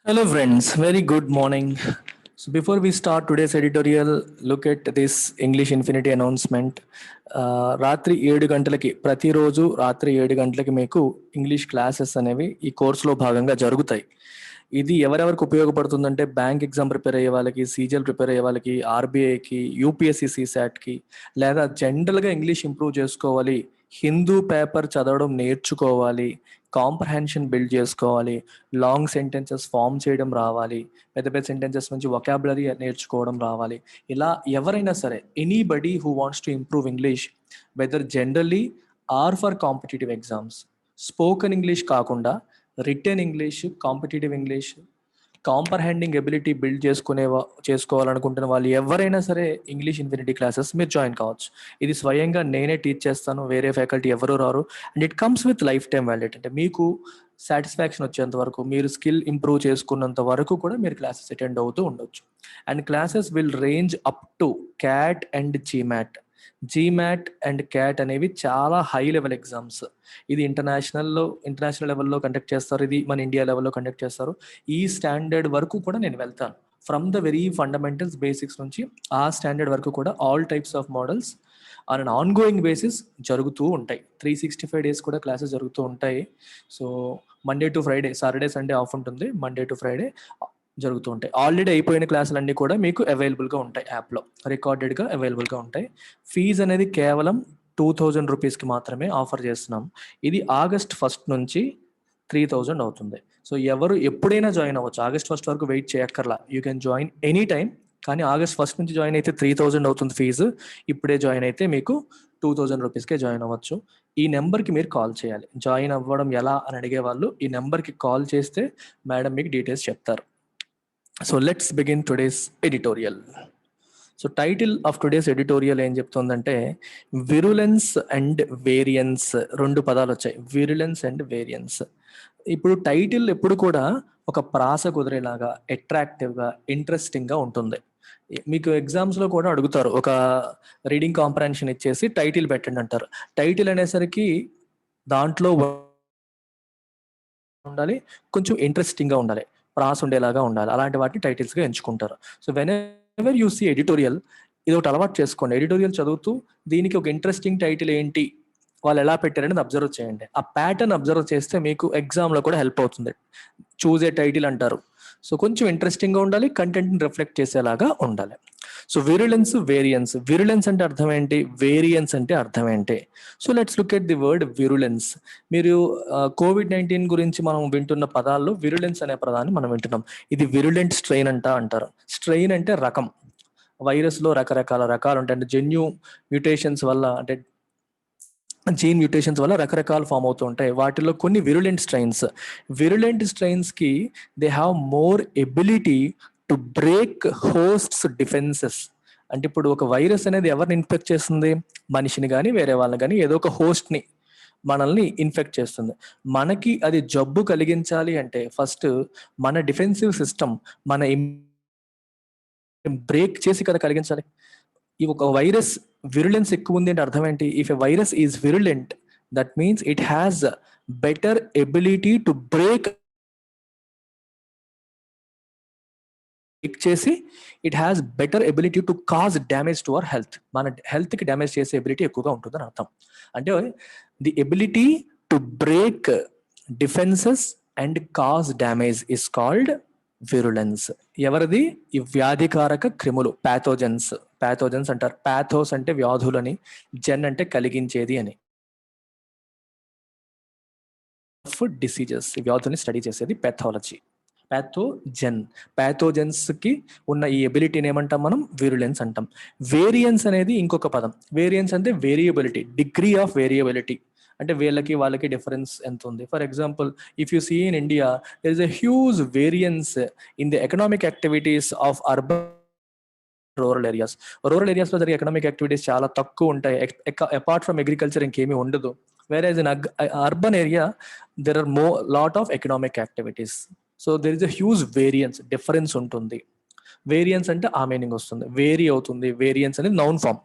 Hello, friends. Very good morning. So, before we start today's editorial, look at this English Infinity announcement. రాత్రి 7 గంటలకి ప్రతిరోజు రాత్రి 7 గంటలకి మీకు ఇంగ్లీష్ క్లాసెస్ అనేవి ఈ కోర్సులో భాగంగా జరుగుతాయి. ఇది ఎవరెవరికి ఉపయోగపడుతుందంటే బ్యాంక్ ఎగ్జామ్ ప్రిపేర్ అయ్యే వాళ్ళకి, సీజీఎల్ ప్రిపేర్ అయ్యే వాళ్ళకి, ఆర్బీఐకి, యూపీఎస్సీ సీసాట్కి, లేదా జనరల్గా ఇంగ్లీష్ ఇంప్రూవ్ చేసుకోవాలి, హిందూ పేపర్ చదవడం నేర్చుకోవాలి, కాంప్రహెన్షన్ బిల్డ్ చేసుకోవాలి, లాంగ్ సెంటెన్సెస్ ఫామ్ చేయడం రావాలి, పెద్ద పెద్ద సెంటెన్సెస్ నుంచి వొకాబులరీ నేర్చుకోవడం రావాలి. ఇలా ఎవరైనా సరే anybody who wants to improve English whether generally or for competitive exams, spoken English కాకుండా written English, competitive English, comprehending ability build చేసుకోవాలనుకుంటున్న వాళ్ళు ఎవరైనా సరే ఇంగ్లీష్ ఇన్ఫినిటీ క్లాసెస్ మీరు జాయిన్ కావచ్చు. ఇది స్వయంగా నేనే టీచ్ చేస్తాను, వేరే ఫ్యాకల్టీ ఎవరు రారు. And it comes with life time validity. అంటే మీకు సాటిస్ఫాక్షన్ వచ్చేంత వరకు, మీరు స్కిల్ ఇంప్రూవ్ చేసుకున్నంత వరకు కూడా మీరు క్లాసెస్ అటెండ్ అవుతూ ఉండొచ్చు. And classes will range up to cat and GMAT. GMAT and cat అనేవి చాలా హై లెవెల్ ఎగ్జామ్స్. ఇది ఇంటర్నేషనల్ లెవెల్లో కండక్ట్ చేస్తారు, ఇది మన ఇండియా లెవెల్లో కండక్ట్ చేస్తారు. ఈ స్టాండర్డ్ వరకు కూడా నేను వెళ్తాను. From the very fundamentals, basics నుంచి ఆ స్టాండర్డ్ వరకు కూడా all types of models on an on going basis జరుగుతూ ఉంటాయి. 365 days కూడా క్లాసెస్ జరుగుతూ ఉంటాయి. So Monday to Friday, Saturday Sunday off ఉంటుంది, మండే టు ఫ్రైడే జరుగుతూ ఉంటాయి. ఆల్రెడీ అయిపోయిన క్లాసులన్నీ కూడా మీకు అవైలబుల్గా ఉంటాయి, యాప్లో రికార్డెడ్గా అవైలబుల్గా ఉంటాయి. ఫీజు అనేది కేవలం 2000 రూపీస్కి మాత్రమే ఆఫర్ చేస్తున్నాం. ఇది August 1st నుంచి 3000 అవుతుంది. సో ఎవరు ఎప్పుడైనా జాయిన్ అవ్వచ్చు, August 1st వరకు వెయిట్ చేయక్కర్లా. You can join any time. కానీ August 1st నుంచి జాయిన్ అయితే 3000 అవుతుంది ఫీజు. ఇప్పుడే జాయిన్ అయితే మీకు 2000 రూపీస్కే జాయిన్ అవ్వచ్చు. ఈ నెంబర్కి మీరు కాల్ చేయాలి. జాయిన్ అవ్వడం ఎలా అని అడిగే వాళ్ళు ఈ నెంబర్కి కాల్ చేస్తే మేడం మీకు డీటెయిల్స్ చెప్తారు. So let's begin today's editorial. So title of today's editorial ఏం చెప్తుందంటే విరులెన్స్ అండ్ వేరియన్స్. 2 పదాలు వచ్చాయి, విరులెన్స్ అండ్ వేరియన్స్. ఇప్పుడు టైటిల్ ఎప్పుడు కూడా ఒక ప్రాస కుదిరేలాగా, అట్రాక్టివ్గా, ఇంట్రెస్టింగ్గా ఉంటుంది. మీకు ఎగ్జామ్స్లో కూడా అడుగుతారు, ఒక రీడింగ్ కాంప్రహెన్షన్ ఇచ్చేసి టైటిల్ పెట్టండి అంటారు. టైటిల్ అనేసరికి దాంట్లో ఉండాలి, కొంచెం ఇంట్రెస్టింగ్గా ఉండాలి, ప్రాస ఉండేలాగా ఉండాలి. అలాంటి వాటిని టైటిల్స్గా ఎంచుకుంటారు. So whenever you see editorial, ఇది ఒకటి అలవాటు చేసుకోండి. ఎడిటోరియల్ చదువుతూ దీనికి ఒక ఇంట్రెస్టింగ్ టైటిల్ ఏంటి, వాళ్ళు ఎలా పెట్టారనేది అబ్జర్వ్ చేయండి. ఆ ప్యాటర్న్ అబ్జర్వ్ చేస్తే మీకు ఎగ్జామ్లో కూడా హెల్ప్ అవుతుంది. చూజ్ ఏ టైటిల్ అంటారు. సో కొంచెం ఇంట్రెస్టింగ్గా ఉండాలి, కంటెంట్ని రిఫ్లెక్ట్ చేసేలాగా ఉండాలి. So virulence, variance. విరులెన్స్ అంటే అర్థం ఏంటి, వేరియన్స్ అంటే అర్థం ఏంటి? So let's look at the word virulence. మీరు COVID-19 గురించి మనం వింటున్న పదాల్లో విరులెన్స్ అనే పదాన్ని మనం వింటున్నాం. ఇది విరులెంట్ స్ట్రెయిన్ అంటారు. స్ట్రెయిన్ అంటే రకం. వైరస్లో రకరకాల రకాలు ఉంటాయి. అంటే మ్యూటేషన్స్ వల్ల, అంటే జీన్ మ్యూటేషన్స్ వల్ల రకరకాలు ఫామ్ అవుతూ ఉంటాయి. వాటిలో కొన్ని విరులెంట్ స్ట్రెయిన్స్. విరులెంట్ స్ట్రెయిన్స్కి they have more ability to break hosts defences. అంటే ఇప్పుడు ఒక వైరస్ అనేది ఎవరిని ఇన్ఫెక్ట్ చేస్తుంది, మనిషిని కానీ వేరే వాళ్ళని కానీ, ఏదో ఒక హోస్ట్ని మనల్ని ఇన్ఫెక్ట్ చేస్తుంది. మనకి అది జబ్బు కలిగించాలి అంటే ఫస్ట్ మన డిఫెన్సివ్ సిస్టమ్, మన బ్రేక్ చేసి కదా కలిగించాలి. ఈ ఒక వైరస్ విరులెన్స్ ఎక్కువ ఉంది అంటే అర్థం ఏంటి? If a virus is virulent, that means it has better ability to break చేసి, it has better ability to cause damage to our health. మన హెల్త్కి డ్యామేజ్ చేసే ఎబిలిటీ ఎక్కువగా ఉంటుందని అర్థం. అంటే the ability to break defences and cause damage is called virulence. ఎవరిది? ఈ వ్యాధికారక క్రిములు, ప్యాథోజన్స్. ప్యాథోజన్స్ అంటారు. ప్యాథోస్ అంటే వ్యాధులని, జెన్ అంటే కలిగించేది అని. డిసీజెస్, వ్యాధుల్ని స్టడీ చేసేది పెథాలజీ. ప్యాథోజెన్స్కి ఉన్న ఈ ఎబిలిటీని ఏమంటాం మనం? విరులెన్స్ అంటాం. వేరియన్స్ అనేది ఇంకొక పదం. వేరియన్స్ అంటే వేరియబిలిటీ, డిగ్రీ ఆఫ్ వేరియబిలిటీ. అంటే వీళ్ళకి వాళ్ళకి డిఫరెన్స్ ఎంత ఉంది. For example, if you see in India, there is a huge variance in the economic activities of urban rural areas. Rural ఏరియాస్లో జరిగే ఎకనామిక్ యాక్టివిటీస్ చాలా తక్కువ ఉంటాయి. అపార్ట్ ఫ్రమ్ అగ్రికల్చర్ ఇంకేమీ ఉండదు. Whereas in urban area there are lot of economic activities. So there is a huge variance, difference ఉంటుంది. Variance అంటే ఆ మీనింగ్ వస్తుంది, వేరీ అవుతుంది. వేరియన్స్ అనేది నౌన్ ఫామ్.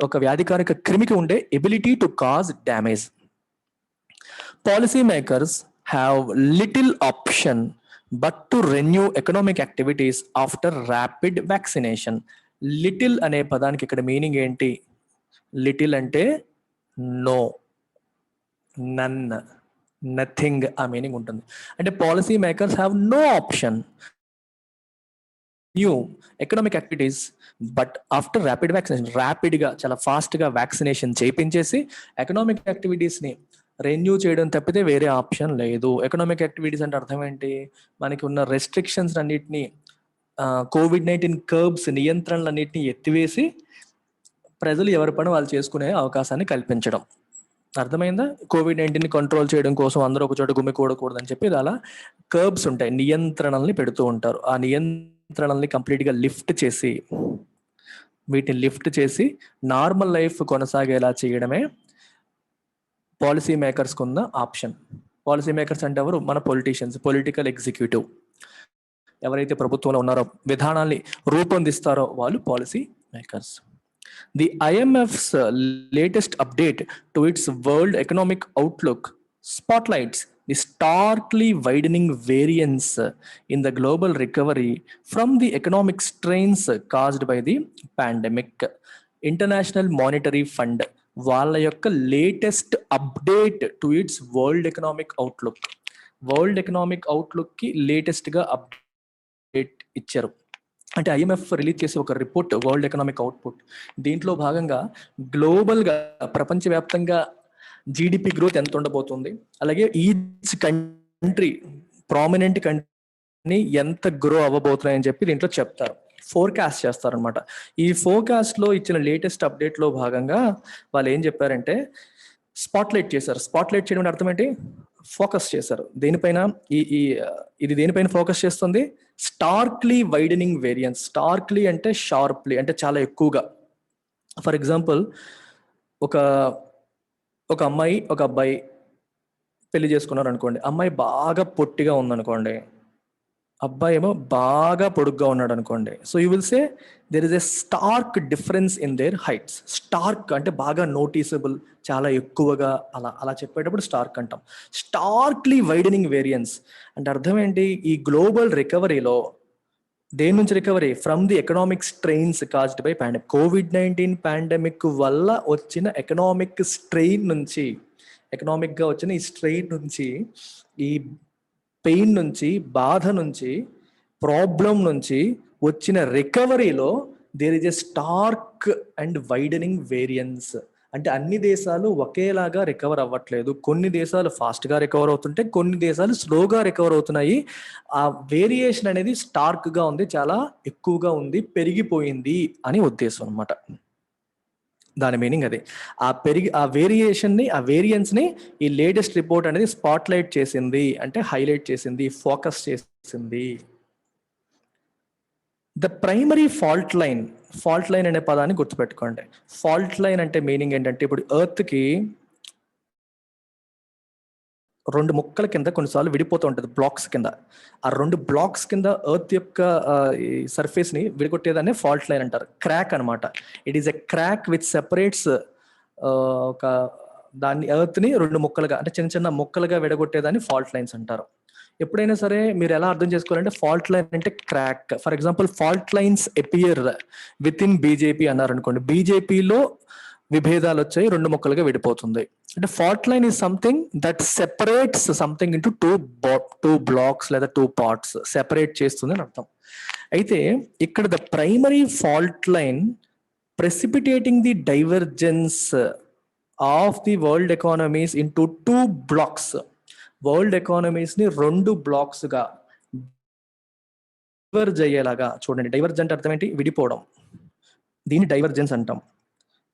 ఒక వ్యాధికారక క్రిమికి ఉండే ability to cause damage. Policy makers have little option but to renew economic activities after rapid vaccination. Little అనే పదానికి ఇక్కడ మీనింగ్ ఏంటి? లిటిల్ అంటే నో, నన్, నథింగ్ ఆ మీనింగ్ ఉంటుంది. అంటే policy makers have no option new economic activities but after rapid vaccination, ర్యాపిడ్గా చాలా ఫాస్ట్గా వ్యాక్సినేషన్ చేయించేసి ఎకనామిక్ యాక్టివిటీస్ని రెన్యూ చేయడం తప్పితే వేరే ఆప్షన్ లేదు. ఎకనామిక్ యాక్టివిటీస్ అంటే అర్థం ఏంటి? మనకి ఉన్న రెస్ట్రిక్షన్స్ అన్నిటినీ, కోవిడ్-19 కర్బ్స్, నియంత్రణలన్నింటినీ ఎత్తివేసి ప్రజలు ఎవరి పని వాళ్ళు చేసుకునే అవకాశాన్ని కల్పించడం. అర్థమైందా? కోవిడ్-19ని కంట్రోల్ చేయడం కోసం అందరూ ఒక చోట గుమికూడకూడదని చెప్పి అలా కర్బ్స్ ఉంటాయి, నియంత్రణల్ని పెడుతూ ఉంటారు. ఆ నియంత్రణల్ని కంప్లీట్గా వీటిని లిఫ్ట్ చేసి నార్మల్ లైఫ్ కొనసాగేలా చేయడమే పాలసీ మేకర్స్కి ఉన్న ఆప్షన్. పాలసీ మేకర్స్ అంటే ఎవరు? మన పొలిటీషియన్స్, పొలిటికల్ ఎగ్జిక్యూటివ్. ఎవరైతే ప్రభుత్వంలో ఉన్నారో, విధానాల్ని రూపొందిస్తారో వాళ్ళు policy makers. The IMF's latest update to its World Economic Outlook spotlights the starkly widening variance in the global recovery from the economic strains caused by the pandemic. International Monetary Fund వాళ్ళ యొక్క latest update to its world economic outlook, world economic అవుట్లుక్కి లేటెస్ట్గా update ఇచ్చారు. అంటే IMF release చేసే ఒక report, world economic output. దీంట్లో భాగంగా గ్లోబల్గా, ప్రపంచవ్యాప్తంగా జీడిపి గ్రోత్ ఎంత ఉండబోతుంది, అలాగే ఈచ్ కంట్రీ, ప్రామినెంట్ కంట్రీ ఎంత గ్రో అవ్వబోతున్నాయని చెప్పి దీంట్లో చెప్తారు, ఫోర్కాస్ట్ చేస్తారనమాట. ఈ ఫోర్కాస్ట్లో ఇచ్చిన లేటెస్ట్ అప్డేట్లో భాగంగా వాళ్ళు ఏం చెప్పారంటే స్పాట్లైట్ చేశారు. స్పాట్లైట్ చేయడం అర్థం ఏంటి? ఫోకస్ చేశారు. దేనిపైన? ఇది దేనిపైన ఫోకస్ చేస్తుంది? Starkly widening variance. స్టార్క్లీ అంటే షార్ప్లీ, అంటే చాలా ఎక్కువగా. ఫర్ ఎగ్జాంపుల్, ఒక అమ్మాయి ఒక అబ్బాయి పెళ్లి చేసుకున్నారు అనుకోండి. అమ్మాయి బాగా పొట్టిగా ఉందనుకోండి, అబ్బాయి ఏమో బాగా పొడుగ్గా ఉన్నాడు అనుకోండి. So you will say there is a stark difference in their heights. Stark అంటే బాగా నోటీసబుల్, చాలా ఎక్కువగా, అలా చెప్పేటప్పుడు స్టార్క్ అంటాం. స్టార్క్లీ వైడనింగ్ వేరియన్స్ అంటే అర్థం ఏంటి? ఈ గ్లోబల్ రికవరీలో దేని నుంచి recovery? From the economic strains caused by pandemic. COVID-19 pandemic వల్ల వచ్చిన ఎకనామిక్ స్ట్రెయిన్ నుంచి, ఎకనామిక్గా వచ్చిన ఈ స్ట్రెయిన్ నుంచి, ఈ పెయిన్ నుంచి, బాధ నుంచి, ప్రాబ్లం నుంచి వచ్చిన రికవరీలో there is a stark and widening variance. అంటే అన్ని దేశాలు ఒకేలాగా రికవర్ అవ్వట్లేదు. కొన్ని దేశాలు ఫాస్ట్గా రికవర్ అవుతుంటే, కొన్ని దేశాలు స్లోగా రికవర్ అవుతున్నాయి. ఆ వేరియేషన్ అనేది స్టార్క్గా ఉంది, చాలా ఎక్కువగా ఉంది, పెరిగిపోయింది అని ఉద్దేశం అనమాట. దాని మీనింగ్ అది. ఆ వేరియన్స్ని ఈ లేటెస్ట్ రిపోర్ట్ అనేది స్పాట్లైట్ చేసింది, అంటే హైలైట్ చేసింది, ఫోకస్ చేసింది. ద ప్రైమరీ ఫాల్ట్ లైన్ అనే పదాన్ని గుర్తుపెట్టుకోండి. ఫాల్ట్ లైన్ అంటే మీనింగ్ ఏంటంటే, ఇప్పుడు ఎర్త్కి 2 ముక్కల కింద కొన్నిసార్లు విడిపోతూ ఉంటుంది, బ్లాక్స్ కింద. ఆ 2 బ్లాక్స్ కింద ఎర్త్ యొక్క సర్ఫేస్ని విడగొట్టేదాన్ని ఫాల్ట్ లైన్ అంటారు. క్రాక్ అనమాట. It is a crack which separates దాన్ని, ఎర్త్ని 2 ముక్కలుగా, అంటే చిన్న చిన్న ముక్కలుగా విడగొట్టేదాన్ని ఫాల్ట్ లైన్స్ అంటారు. ఎప్పుడైనా సరే మీరు ఎలా అర్థం చేసుకోవాలంటే, ఫాల్ట్ లైన్ అంటే crack. For example, fault lines appear within BJP అన్నారు అనుకోండి. బీజేపీలో విభేదాలు వచ్చాయి, 2 ముక్కలుగా విడిపోతుంది. అంటే fault line is something that separates something into two blocks లేదా 2 పార్ట్స్, సెపరేట్ చేస్తుంది అని అర్థం. అయితే ఇక్కడ the primary fault line precipitating the divergence of the world economies into 2 blocks. World ఎకానమీస్ని 2 బ్లాక్స్గా డైవర్జ్ అయ్యేలాగా చూడండి. డైవర్జ్ అంటే అర్థం ఏంటి? విడిపోవడం. దీన్ని డైవర్జెన్స్ అంటాం.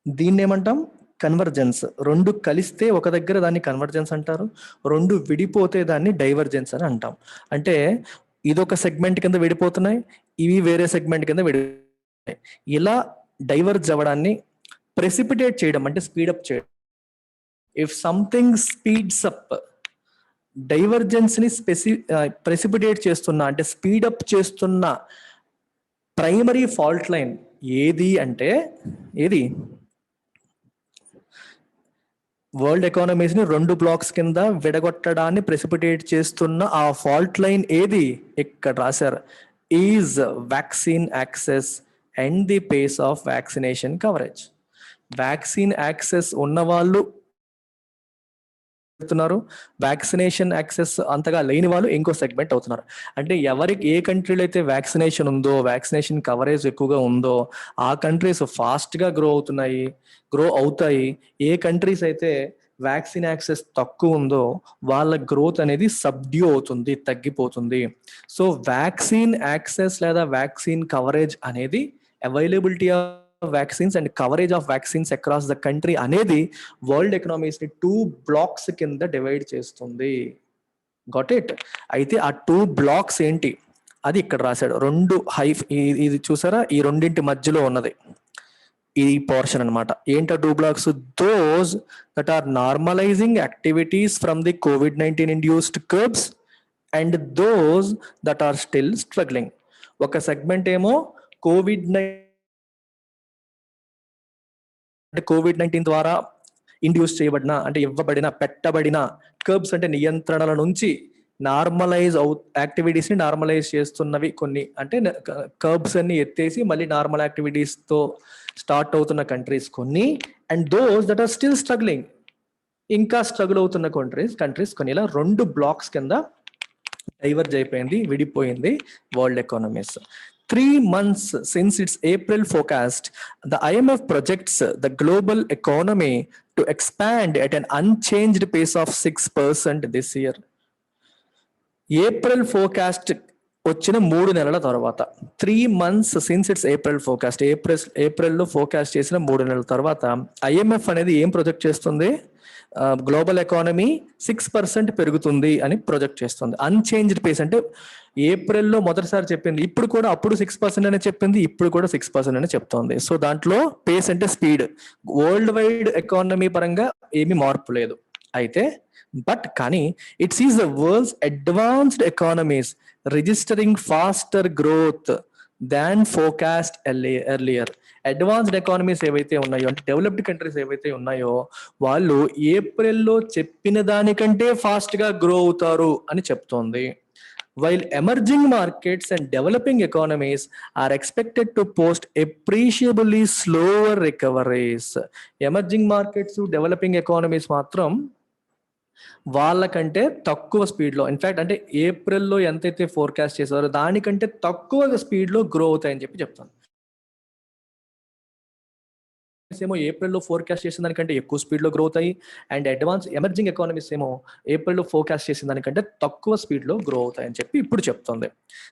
దీన్ని ఏమంటాం? కన్వర్జెన్స్. 2 కలిస్తే ఒక దగ్గర దాన్ని కన్వర్జెన్స్ అంటారు, 2 విడిపోతే దాన్ని డైవర్జెన్స్ అని అంటాం. అంటే ఇదొక సెగ్మెంట్ కింద విడిపోతున్నాయి, ఇవి వేరే సెగ్మెంట్ కింద విడిపోతున్నాయి. ఇలా డైవర్జ్ అవ్వడాన్ని ప్రెసిపిటేట్ చేయడం అంటే స్పీడప్ చేయడం. If something speeds up, divergence ని ప్రెసిపిటేట్ చేస్తున్న, అంటే స్పీడప్ చేస్తున్న ప్రైమరీ ఫాల్ట్ లైన్ ఏది అంటే, ఏది? వరల్డ్ ఎకానమీస్ ని 2 బ్లాక్స్ కింద విడగొట్టడాన్ని ప్రెసిపిటేట్ చేస్తున్న ఆ ఫాల్ట్ లైన్ ఏది? ఇక్కడ రాశారు, is vaccine access and the pace of vaccination coverage. Vaccine access ఉన్న వాళ్ళు చెప్తున్నారు, వ్యాక్సినేషన్ యాక్సెస్ అంతగా లేని వాళ్ళు ఇంకో సెగ్మెంట్ అవుతున్నారు. అంటే ఎవరికి ఏ కంట్రీలో అయితే వ్యాక్సినేషన్ ఉందో, వ్యాక్సినేషన్ కవరేజ్ ఎక్కువగా ఉందో ఆ కంట్రీస్ ఫాస్ట్ గా గ్రో అవుతాయి. ఏ కంట్రీస్ అయితే వ్యాక్సిన్ యాక్సెస్ తక్కువ ఉందో వాళ్ళ గ్రోత్ అనేది సబ్డ్యూ అవుతుంది, తగ్గిపోతుంది. సో వ్యాక్సిన్ యాక్సెస్ లేదా వ్యాక్సిన్ కవరేజ్ అనేది availability of vaccines and coverage of vaccines across the country అనేది వరల్డ్ ఎకనామీస్ ని 2 బ్లాక్స్ కింద డివైడ్ చేస్తుంది. Got it? అయితే ఆ 2 బ్లాక్స్ ఏంటి అది ఇక్కడ రాశాడు. 2 ఇది చూసారా, ఈ రెండింటి మధ్యలో ఉన్నది ఈ పోర్షన్ అన్నమాట. ఏంటో 2 blocks? Those that are normalizing activities from the COVID-19 induced curbs and those that are still struggling. ఒక సెగ్మెంట్ ఏమో కోవిడ్-19 ద్వారా ఇండ్యూస్ చేయబడిన, అంటే పెట్టబడిన కర్బ్స్ అంటే నియంత్రణల నుంచి నార్మలైజ్ యాక్టివిటీస్ ని నార్మలైజ్ చేస్తున్నవి కొన్ని, అంటే కర్బ్స్ అన్ని ఎత్తేసి మళ్ళీ నార్మల్ యాక్టివిటీస్ తో స్టార్ట్ అవుతున్న కంట్రీస్ కొన్ని, and those that are still struggling, ఇంకా స్ట్రగుల్ అవుతున్న కంట్రీస్ కొన్ని. ఇలా 2 బ్లాక్స్ కింద డైవర్జ్ అయిపోయింది, విడిపోయింది world economies. 3 months since its April forecast, the IMF projects the global economy to expand at an unchanged pace of 6% this year. April forecast వచ్చిన 3 నెలల తర్వాత, 3 months since its April forecast, ఏప్రిల్లో forecast చేసిన 3 నెలల తర్వాత IMF అనేది ఏం project చేస్తుంది? గ్లోబల్ ఎకానమీ 6% పెరుగుతుంది అని ప్రొజెక్ట్ చేస్తుంది. అన్చేంజ్డ్ పేస్ అంటే ఏప్రిల్లో మొదటిసారి చెప్పింది, అప్పుడు 6% అని చెప్పింది, ఇప్పుడు కూడా 6% అని చెప్తోంది. సో దాంట్లో పేస్ అంటే స్పీడ్, వరల్డ్ వైడ్ ఎకానమీ పరంగా ఏమీ మార్పు లేదు. అయితే కానీ it sees the world's advanced economies registering faster growth than forecast earlier. Advanced economies ఏవైతే ఉన్నాయో, అంటే డెవలప్డ్ కంట్రీస్ ఏవైతే ఉన్నాయో, వాళ్ళు ఏప్రిల్లో చెప్పిన దానికంటే ఫాస్ట్ గా గ్రో అవుతారు అని చెప్తోంది. While emerging markets and developing economies are expected to post appreciably slower recoveries. Emerging markets, developing economies మాత్రం వాళ్ళకంటే తక్కువ స్పీడ్ లో, ఇన్ఫాక్ట్ అంటే ఏప్రిల్లో ఎంతైతే ఫోర్కాస్ట్ చేశారో దానికంటే తక్కువ స్పీడ్ లో గ్రో అవుతాయని చెప్తాను. ఏమో ఏప్రిల్లో ఫోర్కాస్ట్ చేసిన దానికంటే ఎక్కువ స్పీడ్ లో గ్రో అవుతాయి, అండ్ ఎమర్జింగ్ ఎకానమీస్ ఏమో ఏప్రిల్లో ఫోర్కాస్ట్ చేసిన దానికంటే తక్కువ స్పీడ్ లో గ్రో అవుతాయని ఇప్పుడు చెప్తుంది.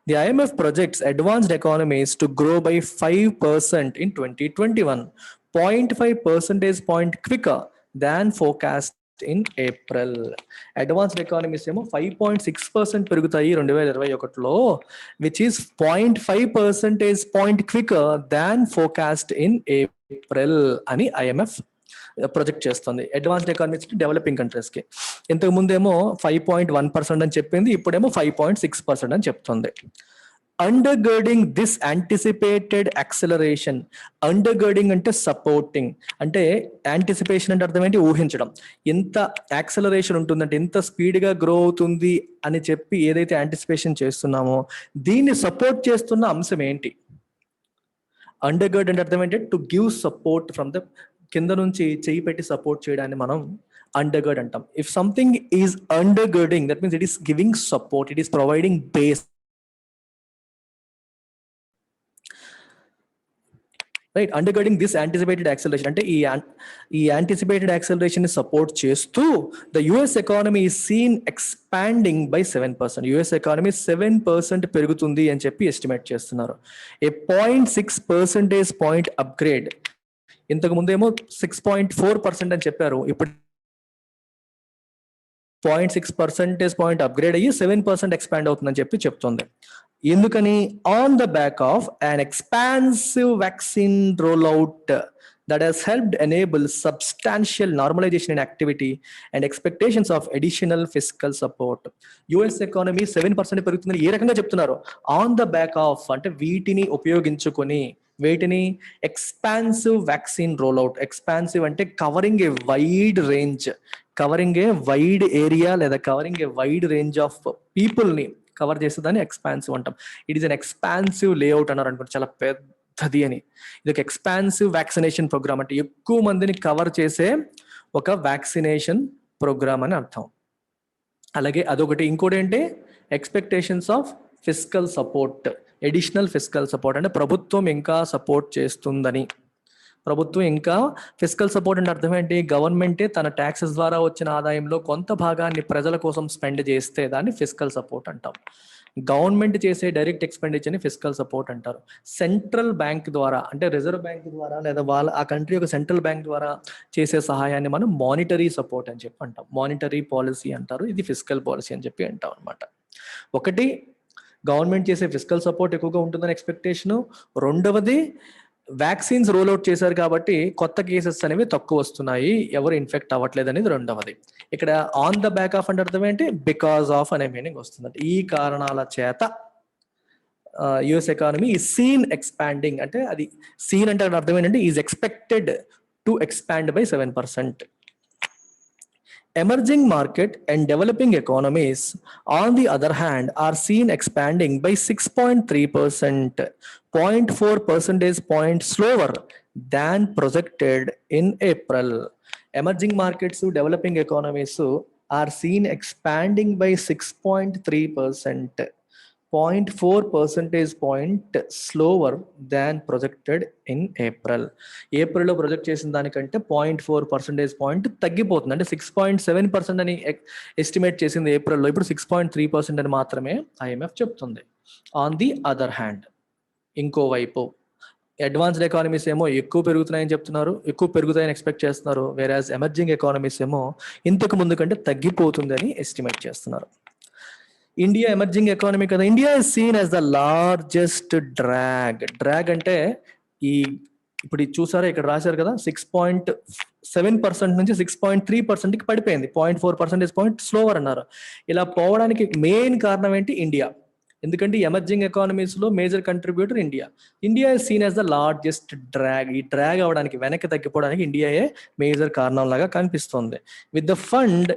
The IMF projects advanced economies to grow by 5% in 2021, 0.5 percentage point quicker than forecast in April. Advanced economies ఏమో 5.6% పెరుగుతాయి 2021లో, which is 0.5 percentage point quicker than forecast in April అని IMF ప్రొజెక్ట్ చేస్తుంది advanced economies కి, developing countries కి. ఇంతకు ముందేమో 5.1% అని చెప్పింది, ఇప్పుడేమో 5.6% అని చెప్తుంది. అండర్గర్డింగ్ దిస్ యాంటిసిపేటెడ్ యాక్సిలరేషన్. అండర్గర్డింగ్ అంటే సపోర్టింగ్, అంటే యాంటిసిపేషన్ అంటే అర్థం ఏంటి? ఊహించడం. ఎంత యాక్సిలరేషన్ ఉంటుందంటే ఎంత స్పీడ్ గా గ్రో అవుతుంది అని చెప్పి ఏదైతే యాంటిసిపేషన్ చేస్తున్నామో దీన్ని సపోర్ట్ చేస్తున్న అంశం ఏంటి? అండర్గర్డ్ అంటే అర్థం ఏంటి? To give support from the, కింద నుంచి చేయి పెట్టి సపోర్ట్ చేయడాన్ని మనం అండర్గర్డ్ అంటాం. If something is undergirding, that means it is giving support, it is providing base, right? Undergirding this anticipated acceleration అంటే ఈ యాంటిసిపేటెడ్ యాక్సిలరేషన్ ని సపోర్ట్ చేస్తూ the US economy is seen expanding by 7%. US economy 7% పెరుగుతుంది అని చెప్పి estimate చేస్తున్నారు. A 0.6 percentage point upgrade. ఇంతకు ముందేమో 6.4% అని చెప్పారు, ఇప్పుడు 0.6 percentage point అప్గ్రేడ్ అయ్యి 7% ఎక్స్పాండ్ అవుతుందని చెప్తుంది. ఎందుకని? On the back of an expansive vaccine rollout that has helped enable substantial normalization in activity and expectations of additional fiscal support. US economy 7% పెరుగుతుందని ఏ రకంగా చెప్తున్నారు? ఆన్ ద బ్యాక్ ఆఫ్ అంటే వీటిని ఉపయోగించుకొని, వేటిని? Expansive vaccine rollout. ఎక్స్పాన్సివ్ అంటే covering a wide range, covering a wide area లేదా covering a wide range of పీపుల్ని కవర్ చేసేదాన్ని ఎక్స్పాన్సివ్ అంటాం. It is an expansive layout అన్నారు అనుకోండి, చాలా పెద్దది అని. ఇది ఒక ఎక్స్పాన్సివ్ వ్యాక్సినేషన్ ప్రోగ్రామ్, అంటే ఎక్కువ మందిని కవర్ చేసే ఒక వ్యాక్సినేషన్ ప్రోగ్రామ్ అని అర్థం. అలాగే అదొకటి. ఇంకోటి ఏంటి? Expectations of fiscal support, additional fiscal support అంటే ప్రభుత్వం ఇంకా సపోర్ట్ చేస్తుందని. ప్రభుత్వం ఇంకా ఫిస్కల్ సపోర్ట్ అంటే అర్థం ఏంటి? గవర్నమెంటే తన ట్యాక్సెస్ ద్వారా వచ్చిన ఆదాయంలో కొంత భాగాన్ని ప్రజల కోసం స్పెండ్ చేస్తే దాన్ని ఫిస్కల్ సపోర్ట్ అంటాం. గవర్నమెంట్ చేసే డైరెక్ట్ ఎక్స్పెండిచర్ని ఫిస్కల్ సపోర్ట్ అంటారు. సెంట్రల్ బ్యాంక్ ద్వారా అంటే రిజర్వ్ బ్యాంక్ ద్వారా లేదా ఆ కంట్రీ యొక్క సెంట్రల్ బ్యాంక్ ద్వారా చేసే సహాయాన్ని మనం మానిటరీ సపోర్ట్ అని చెప్పి అంటాం. మానిటరీ పాలసీ అంటారు, ఇది ఫిస్కల్ పాలసీ అని చెప్పి అంటాం అనమాట. ఒకటి, గవర్నమెంట్ చేసే ఫిస్కల్ సపోర్ట్ ఎక్కువగా ఉంటుందని ఎక్స్పెక్టేషను. రెండవది, వ్యాక్సిన్స్ రోల్ అవుట్ చేశారు కాబట్టి కొత్త కేసెస్ అనేవి తక్కువ వస్తున్నాయి, ఎవరు ఇన్ఫెక్ట్ అవ్వట్లేదు అనేది రెండవది. ఇక్కడ ఆన్ ద బ్యాక్ ఆఫ్ అంటే అర్థం ఏంటి? బికాస్ ఆఫ్ అనే మీనింగ్ వస్తుంది. ఈ కారణాల చేత యుఎస్ ఎకానమీ ఈ సీన్ ఎక్స్పాండింగ్, అంటే అది సీన్ అంటే అర్థం ఏంటంటే is expected to expand by 7%. Emerging market and developing economies, on the other hand, are seen expanding by 6.3%, 0.4 percentage point slower than projected in April. Emerging markets, developing economies are seen expanding by 6.3%, 0.4 percentage point slower than projected in April. ఏప్రిల్లో project చేసిన దానికంటే 0.4 percentage point తగ్గిపోతుంది. అంటే 6.7% అని estimate చేసింది ఏప్రిల్లో, ఇప్పుడు 6.3% అని మాత్రమే IMF చెప్తుంది. ఆన్ ది అదర్ హ్యాండ్, ఇంకోవైపు అడ్వాన్స్డ్ ఎకానమీస్ ఏమో ఎక్కువ పెరుగుతున్నాయని చెప్తున్నారు, ఎక్కువ పెరుగుతాయని ఎక్స్పెక్ట్ చేస్తున్నారు. వేరాజ్ ఎమర్జింగ్ ఎకానమీస్ ఏమో ఇంతకు ముందు కంటే తగ్గిపోతుందని ఎస్టిమేట్ చేస్తున్నారు. ఇండియా ఎమర్జింగ్ ఎకానమీ కదా, India is seen as the largest drag అంటే ఇప్పుడు చూసారా, ఇక్కడ రాశారు కదా, 6.7% నుంచి 6.3%కి పడిపోయింది, 0.4 percentage point స్లోవర్ అన్నారు. ఇలా పోవడానికి మెయిన్ కారణం ఏంటి? ఇండియా. ఎందుకంటే ఎమర్జింగ్ ఎకానమీస్ లో major contributor India. India is seen as the largest drag. ఈ డ్రాగ్ అవడానికి, వెనక్కి తగ్గిపోవడానికి ఇండియాయే మేజర్ కారణం లాగా కనిపిస్తుంది. విత్ ద ఫండ్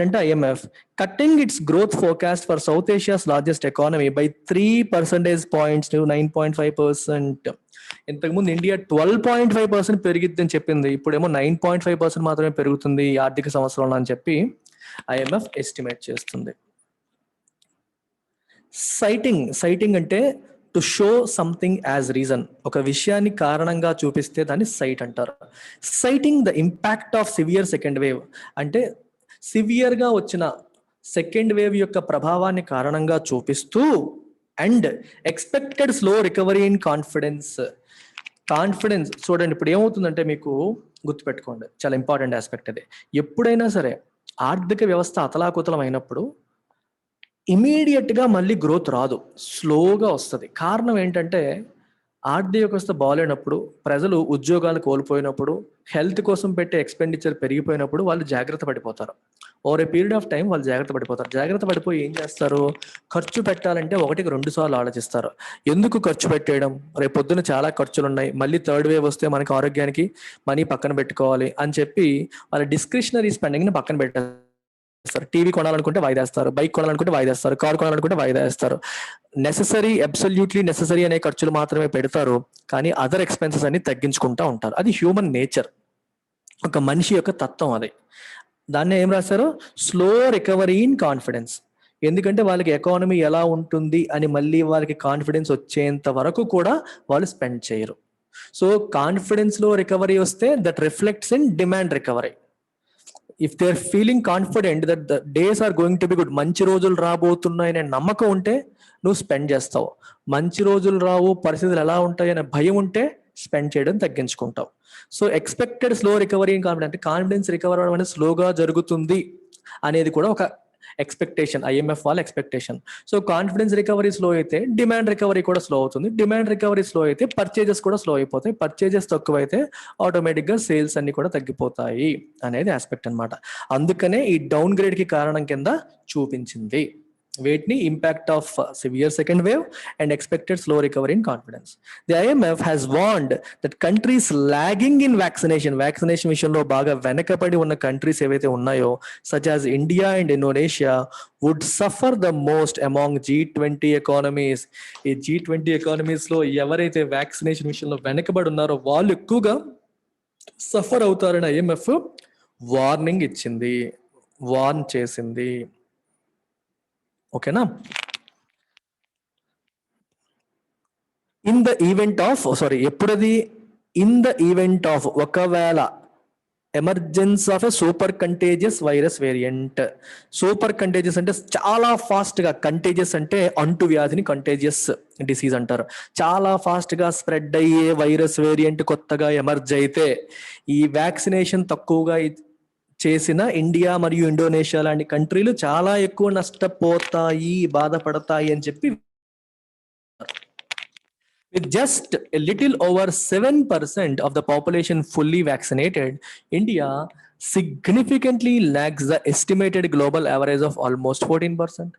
అంటే IMF cutting its growth forecast for South Asia's largest economy by 3 percentage points to 9.5%. ఇంతకుముందు ఇండియా 12.5% పెరిగిద్దని చెప్పింది, ఇప్పుడేమో 9.5% మాత్రమే పెరుగుతుంది ఈ ఆర్థిక సంవత్సరంలో అని చెప్పి IMF ఎస్టిమేట్ చేస్తుంది. సైటింగ్ అంటే to show something as reason, ఒక విషయాన్ని కారణంగా చూపిస్తే దాన్ని సైట్ అంటారు. Citing the impact of severe second wave అంటే సివియర్గా వచ్చిన సెకండ్ వేవ్ యొక్క ప్రభావాన్ని కారణంగా చూపిస్తూ, and expected slow recovery in confidence. చూడండి, ఇప్పుడు ఏమవుతుందంటే మీకు గుర్తుపెట్టుకోండి, చాలా ఇంపార్టెంట్ ఆస్పెక్ట్ అది. ఎప్పుడైనా సరే ఆర్థిక వ్యవస్థ అతలాకుతలం అయినప్పుడు ఇమీడియట్గా మళ్ళీ గ్రోత్ రాదు, స్లోగా వస్తుంది. కారణం ఏంటంటే ఆర్థిక వ్యవస్థ బాగాలేనప్పుడు, ప్రజలు ఉద్యోగాలు కోల్పోయినప్పుడు, హెల్త్ కోసం పెట్టే ఎక్స్పెండిచర్ పెరిగిపోయినప్పుడు వాళ్ళు జాగ్రత్త పడిపోతారు. Over a period of time వాళ్ళు జాగ్రత్త పడిపోతారు. జాగ్రత్త పడిపోయి ఏం చేస్తారు? ఖర్చు పెట్టాలంటే 1-2 సార్లు ఆలోచిస్తారు. ఎందుకు ఖర్చు పెట్టేయడం, రేపు పొద్దున చాలా ఖర్చులు ఉన్నాయి, మళ్ళీ థర్డ్ వేవ్ వస్తే మనకి ఆరోగ్యానికి మనీ పక్కన పెట్టుకోవాలి అని చెప్పి వాళ్ళ డిస్క్రిషనరీ స్పెండింగ్ని పక్కన పెట్టారు. టీవీ కొనాలనుకుంటే వాయిదేస్తారు, బైక్ కొనాలనుకుంటే వాయిదేస్తారు, కార్ కొనాలనుకుంటే వాయిదేస్తారు. అబ్సల్యూట్లీ నెససరీ అనే ఖర్చులు మాత్రమే పెడతారు, కానీ అదర్ ఎక్స్పెన్సెస్ అన్ని తగ్గించుకుంటూ ఉంటారు. అది హ్యూమన్ నేచర్, ఒక మనిషి యొక్క తత్వం అది. దాన్ని ఏం రాశారు? Slow recovery in confidence. ఎందుకంటే వాళ్ళకి ఎకానమీ ఎలా ఉంటుంది అని మళ్ళీ వాళ్ళకి కాన్ఫిడెన్స్ వచ్చేంత వరకు కూడా వాళ్ళు స్పెండ్ చేయరు. సో కాన్ఫిడెన్స్ లో రికవరీ వస్తే that reflects in demand recovery. If they are feeling confident that the days are going to be good, మంచి రోజులు రాబోతున్నాయనే నమ్మకం ఉంటే నువ్వు స్పెండ్ చేస్తావు. మంచి రోజులు రావు, పరిస్థితులు ఎలా ఉంటాయి అనే భయం ఉంటే స్పెండ్ చేయడం తగ్గించుకుంటావు. So expected slow recovery in confidence, confidence recover అవ్వడం అనేది స్లోగా జరుగుతుంది అనేది కూడా ఒక ఎక్స్పెక్టేషన్, IMF వాళ్ళ expectation. So confidence recovery slow అయితే డిమాండ్ రికవరీ కూడా స్లో అవుతుంది, డిమాండ్ రికవరీ స్లో అయితే పర్చేజెస్ కూడా స్లో అయిపోతాయి, పర్చేజెస్ తక్కువ అయితే ఆటోమేటిక్గా సేల్స్ అన్ని కూడా తగ్గిపోతాయి అనేది ఆస్పెక్ట్ అనమాట. అందుకనే ఈ డౌన్ గ్రేడ్ కి కారణం కింద చూపించింది. వేటిని impact of severe second wave and expected slow recovery in confidence. The IMF has warned that countries lagging in vaccination విషయంలో బాగా వెనకబడి ఉన్న కంట్రీస్ ఏవైతే ఉన్నాయో such as India and Indonesia would suffer the most among G20 economies. ఈ G20 economies లో ఎవరైతే vaccination విషయంలో వెనకబడి ఉన్నారో వాళ్ళు ఎక్కువగా సఫర్ అవుతారని IMF వార్నింగ్ ఇచ్చింది, వార్న్ చేసింది. ఓకేనా? ఇన్ ద ఈవెంట్ ఆఫ్ ఎప్పుడది ఇన్ ద ఈవెంట్ ఆఫ్ ఒకవేళ emergence of a super contagious virus variant. Super contagious అంటే చాలా ఫాస్ట్ గా, కంటేజియస్ అంటే అంటు వ్యాధిని కంటేజియస్ డిసీజ్ అంటారు. చాలా ఫాస్ట్ గా స్ప్రెడ్ అయ్యే వైరస్ వేరియంట్ కొత్తగా ఎమర్జ్ అయితే ఈ వ్యాక్సినేషన్ తక్కువగా చేసిన ఇండియా మరియు ఇండోనేషియా లాంటి కంట్రీలు చాలా ఎక్కువ నష్టపోతాయి, బాధపడతాయి అని చెప్పి. With just a little over 7% of the population fully vaccinated, India significantly lags the estimated global average of almost 14%.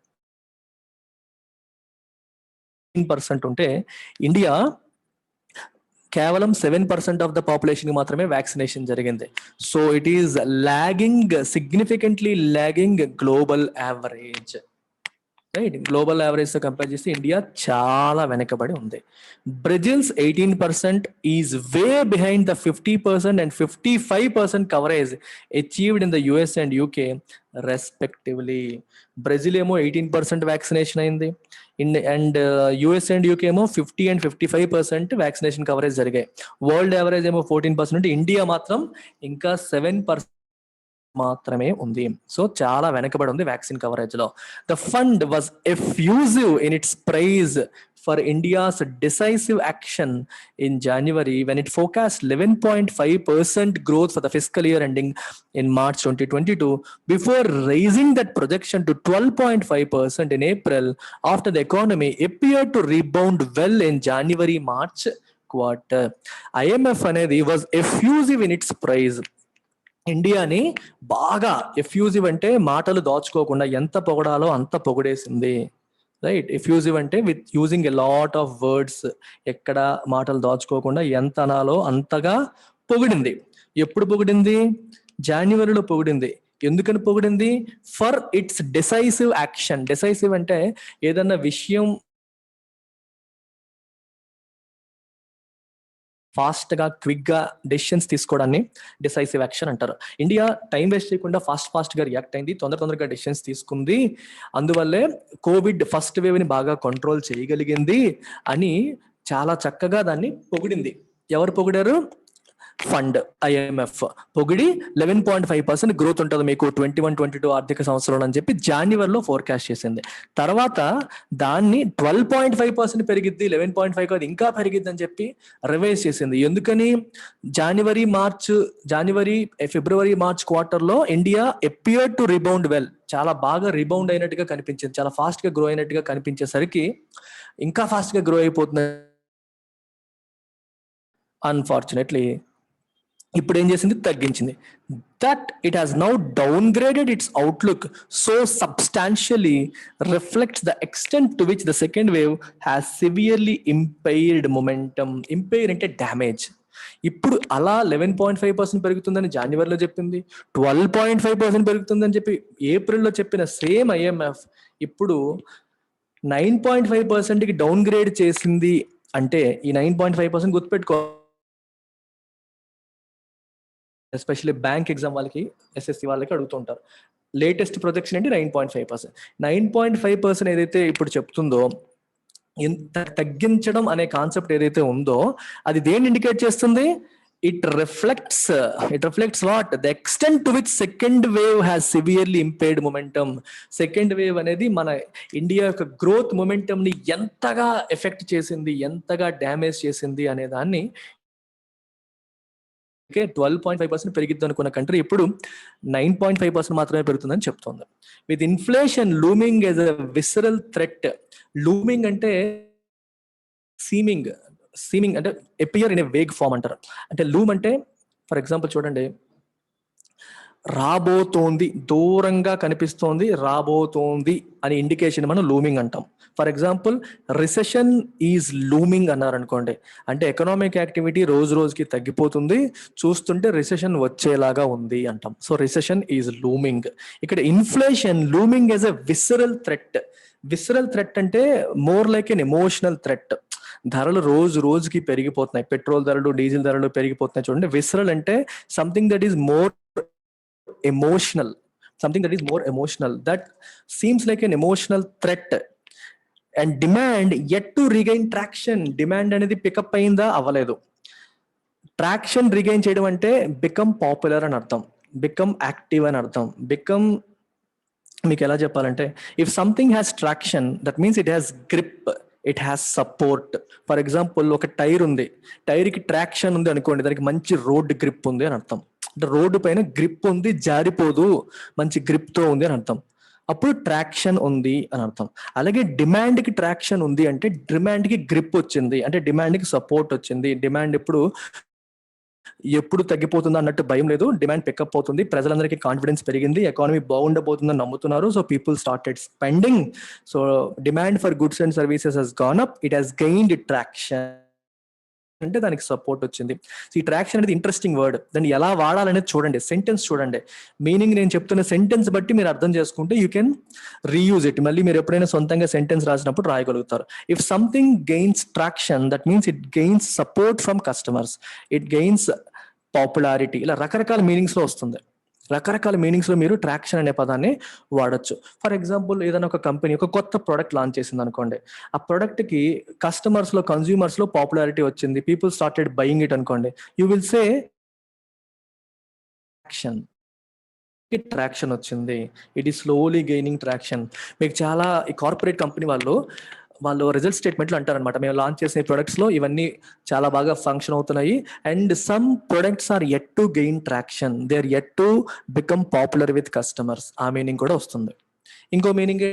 14% ఉంటే ఇండియా కేవలం 7% ఆఫ్ ద పాపులేషన్ కి మాత్రమే వ్యాక్సినేషన్ జరిగింది. So it is significantly lagging global average. Right, global average తో compare చేస్తే India చాలా వెనకబడి ఉంది. Brazil's 18% is way behind the 50% and 55% coverage achieved in the US and UK respectively. Brazil ఏమో 18% vaccination అయింది, అండ్ US అండ్ UK ఏమో 50 and 55% vaccination coverage జరిగాయి. World average ఏమో 14% ఉంటే ఇండియా మాత్రం ఇంకా 7% మాత్రమే ఉంది. సో చాలా వెనకబడి ఉంది వ్యాక్సిన్ కవరేజ్ లో. The fund was effusive in its praise for India's decisive action in January when it forecast 11.5% growth for the fiscal year ending in March 2022 before raising that projection to 12.5% in April after the economy appeared to rebound well in January-March quarter. IMF అనేది was effusive in its praise. ఇండియాని బాగా, ఎఫ్యూజివ్ అంటే మాటలు దాచుకోకుండా ఎంత పొగడాలో అంత పొగిడేసింది. Right, ఎఫ్యూజివ్ అంటే with using a lot of words, ఎక్కడ మాటలు దాచుకోకుండా ఎంత అనాలో అంతగా పొగిడింది. ఎప్పుడు పొగిడింది? జనవరిలో పొగిడింది. ఎందుకని పొగిడింది? For its decisive action. Decisive అంటే ఏదన్నా విషయం ఫాస్ట్ గా, క్విక్ గా డెసిషన్స్ తీసుకోవడాన్ని డిసైసివ్ యాక్షన్ అంటారు. ఇండియా టైం వేస్ట్ చేయకుండా ఫాస్ట్ గా రియాక్ట్ అయింది, తొందరగా డెసిషన్స్ తీసుకుంది, అందువల్లే కోవిడ్ ఫస్ట్ వేవ్ ని బాగా కంట్రోల్ చేయగలిగింది అని చాలా చక్కగా దాన్ని పొగిడింది. ఎవరు పొగిడారు? ఫండ్, IMF పొగిడి 11.5% గ్రోత్ ఉంటుంది మీకు 21-22 ఆర్థిక సంవత్సరంలో అని చెప్పి జనవరిలో ఫోర్కాస్ట్ చేసింది. తర్వాత దాన్ని 12.5% పెరిగిద్ది, 11.5 కాదు ఇంకా పెరిగిద్ది అని చెప్పి రివైజ్ చేసింది. ఎందుకని? జనవరి, ఫిబ్రవరి, మార్చ్ క్వార్టర్ లో India appeared to rebound well, చాలా బాగా రిబౌండ్ అయినట్టుగా కనిపించింది, చాలా ఫాస్ట్ గా గ్రో అయినట్టుగా కనిపించేసరికి ఇంకా ఫాస్ట్ గా గ్రో అయిపోతుంది. అన్ఫార్చునేట్లీ ఇప్పుడు ఏం చేసింది? తగ్గించింది. That it has now downgraded it's outlook so substantially reflects the extent to which the second wave has severely impaired momentum. Impaired అంటే డ్యామేజ్. ఇప్పుడు అలా 11.5% పెరుగుతుందని జనవరిలో చెప్పింది, 12.5% పెరుగుతుందని చెప్పి ఏప్రిల్లో చెప్పిన సేమ్ IMF ఇప్పుడు 9.5%కి డౌన్ గ్రేడ్ చేసింది. అంటే ఈ 9.5% గుర్తుపెట్టుకో, ఎస్పెషల్లీ బ్యాంక్ ఎగ్జామ్ వాళ్ళకి, SSC వాళ్ళకి అడుగుతుంటారు. లేటెస్ట్ ప్రొజెక్షన్ ఏంటి? 9.5%. 9.5% ఏదైతే ఇప్పుడు చెప్తుందో, తగ్గించడం అనే కాన్సెప్ట్ ఏదైతే ఉందో అది దేన్ని ఇండికేట్ చేస్తుంది? It reflects what? The extent to which second wave has severely impaired momentum. Second wave అనేది మన ఇండియా యొక్క గ్రోత్ మొమెంటమ్ ని ఎంతగా ఎఫెక్ట్ చేసింది, ఎంతగా డ్యామేజ్ చేసింది అనే దాన్ని 12.5% పెరిగిద్ది అనుకున్న కంట్రీ ఇప్పుడు 9.5% మాత్రమే పెరుగుతుందని చెప్తోంది. With inflation looming as a visceral threat. Looming అంటే సీమింగ్ అంటే appear in a vague form అంటారు. అంటే లూమ్ అంటే, ఫర్ ఎగ్జాంపుల్ చూడండి, రాబోతోంది, దూరంగా కనిపిస్తోంది, రాబోతోంది అని ఇండికేషన్ మనం లూమింగ్ అంటాం. For example recession is looming అన్నారనుకోండి, అంటే ఎకనామిక్ యాక్టివిటీ రోజు రోజుకి తగ్గిపోతుంది, చూస్తుంటే రిసెషన్ వచ్చేలాగా ఉంది అంటాం. So recession is looming. ఇక్కడ inflation looming as a visceral threat. Visceral threat అంటే more like an emotional threat. ధరలు రోజు రోజుకి పెరిగిపోతున్నాయి, పెట్రోల్ ధరలు, డీజిల్ ధరలు పెరిగిపోతున్నాయి చూడండి. విసరల్ అంటే something that is more emotional, something that is more emotional, that seems like an emotional threat. And demand yet to regain traction. Demand అనేది పికప్ అయిందా, అవ్వలేదు. ట్రాక్షన్ రిగైన్ చేయడం అంటే బికమ్ పాపులర్ అని అర్థం, బికమ్ యాక్టివ్ అని అర్థం. బికమ్ మీకు ఎలా చెప్పాలంటే, if something has traction that means it has grip, it has support. For example ఒక టైర్ ఉంది, టైర్కి ట్రాక్షన్ ఉంది అనుకోండి, దానికి మంచి రోడ్ గ్రిప్ ఉంది అని అర్థం. అంటే రోడ్డు పైన గ్రిప్ ఉంది, జారిపోదు, మంచి గ్రిప్ తో ఉంది అని అర్థం. అప్పుడు ట్రాక్షన్ ఉంది అని అర్థం. అలాగే డిమాండ్ కి ట్రాక్షన్ ఉంది అంటే డిమాండ్ కి గ్రిప్ వచ్చింది, అంటే డిమాండ్ కి సపోర్ట్ వచ్చింది. డిమాండ్ ఎప్పుడు తగ్గిపోతుందో అన్నట్టు భయం లేదు, డిమాండ్ పికప్ అవుతుంది, ప్రజలందరికీ కాన్ఫిడెన్స్ పెరిగింది, ఎకానమీ బాగుండబోతుందని నమ్ముతున్నారు. So people started spending. So demand for goods and services has gone up, it has gained traction, అంటే దానికి సపోర్ట్ వచ్చింది. ఈ ట్రాక్షన్ అనేది ఇంట్రెస్టింగ్ వర్డ్, దాన్ని ఎలా వాడాలనేది చూడండి, సెంటెన్స్ చూడండి, మీనింగ్ నేను చెప్తున్న సెంటెన్స్ బట్టి మీరు అర్థం చేసుకుంటే యూ కెన్ రీయూజ్ ఇట్. మళ్ళీ మీరు ఎప్పుడైనా సొంతంగా సెంటెన్స్ రాసినప్పుడు రాయగలుగుతారు. If something gains traction that means it gains support from customers, it gains popularity. ఇలా రకరకాల మీనింగ్స్ లో వస్తుంది. రకరకాల మీనింగ్స్ లో మీరు ట్రాక్షన్ అనే పదాన్ని వాడచ్చు. ఫర్ ఎగ్జాంపుల్ ఏదైనా ఒక కంపెనీ ఒక కొత్త ప్రోడక్ట్ లాంచ్ చేసింది అనుకోండి, ఆ ప్రోడక్ట్ కి కస్టమర్స్ లో, కన్స్యూమర్స్ లో పాపులారిటీ వచ్చింది, పీపుల్ స్టార్టెడ్ బయింగ్ ఇట్ అనుకోండి, you will say traction. Traction వచ్చింది, it is slowly gaining traction. మీకు చాలా ఈ కార్పొరేట్ కంపెనీ వాళ్ళు రిజల్ట్ స్టేట్మెంట్లు అంటారనమాట, మేము లాంచ్ చేసే ప్రొడక్ట్స్ లో ఇవన్నీ చాలా బాగా ఫంక్షన్ అవుతున్నాయి, and some products are yet to gain traction, they are yet to become popular with customers. ఆ మీనింగ్ కూడా వస్తుంది. ఇంకో మీనింగ్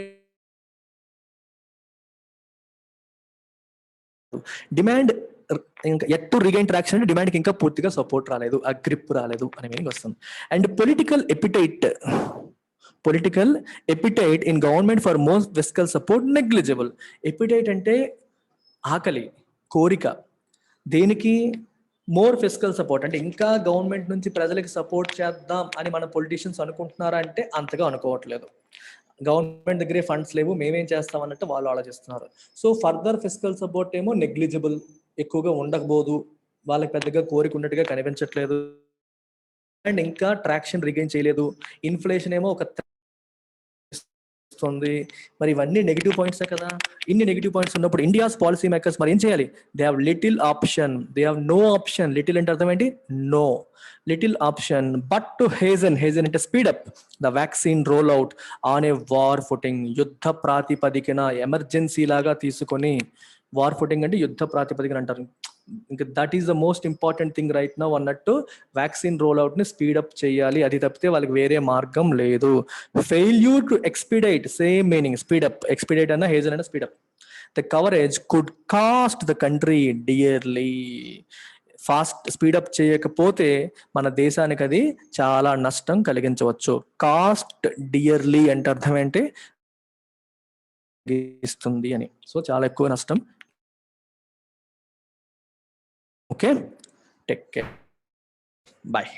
డిమాండ్ ఇంకా యెట్ టు రీగైన్ ట్రాక్షన్ అంటే డిమాండ్కి ఇంకా పూర్తిగా సపోర్ట్ రాలేదు, ఆ గ్రిప్ రాలేదు అనే మీనింగ్ వస్తుంది. And political appetite in government for more fiscal support negligible. Appetite అంటే ఆకలి, కోరిక. దేనికి? మోర్ ఫిస్కల్ సపోర్ట్ అంటే ఇంకా గవర్నమెంట్ నుంచి ప్రజలకి సపోర్ట్ చేద్దాం అని మన పొలిటీషియన్స్ అనుకుంటున్నారా అంటే అంతగా అనుకోవట్లేదు. గవర్నమెంట్ దగ్గరే ఫండ్స్ లేవు, మేమేం చేస్తాం అన్నట్టు వాళ్ళు ఆలోచిస్తున్నారు. సో ఫర్దర్ ఫిస్కల్ సపోర్ట్ ఏమో నెగ్లిజిబుల్, ఎక్కువగా ఉండకపోదు, వాళ్ళకి పెద్దగా కోరిక ఉన్నట్టుగా కనిపించట్లేదు, అండ్ ఇంకా ట్రాక్షన్ రిగైన్ చేయలేదు. ఇన్ఫ్లేషన్ ఏమో ఒక వస్తుంది. మరి ఇవన్నీ నెగిటివ్ పాయింట్సే కదా. ఇన్ని నెగిటివ్ పాయింట్స్ ఉన్నప్పుడు ఇండియాస్ పాలసీ మేకర్స్ మరి ఏం చేయాలి? They have little option, they have no option. Little అంటే అర్థం ఏంటి? No. Little option but to hasten అంటే speed up the vaccine roll out on a war footing. యుద్ధ ప్రాతిపదికన, ఎమర్జెన్సీ లాగా తీసుకొని, వార్ ఫుటింగ్ అంటే యుద్ధ ప్రాతిపదికన అంటారు. ఇంకా that is the most important thing right now అన్నట్టు వ్యాక్సిన్ రోల్ అవుట్ ని స్పీడప్ చేయాలి, అది తప్పితే వాళ్ళకి వేరే మార్గం లేదు. Failure to expedite, same meaning, speed up. Expedite అన్న, హేజన్ అన్న speed up. The coverage could cost the country dearly. Fast speed up చేయకపోతే మన దేశానికి అది చాలా నష్టం కలిగించవచ్చు. కాస్ట్ డియర్లీ అంటే అర్థం ఏంటి? ఇస్తుంది అని. సో చాలా ఎక్కువ నష్టం. Okay, take care, bye.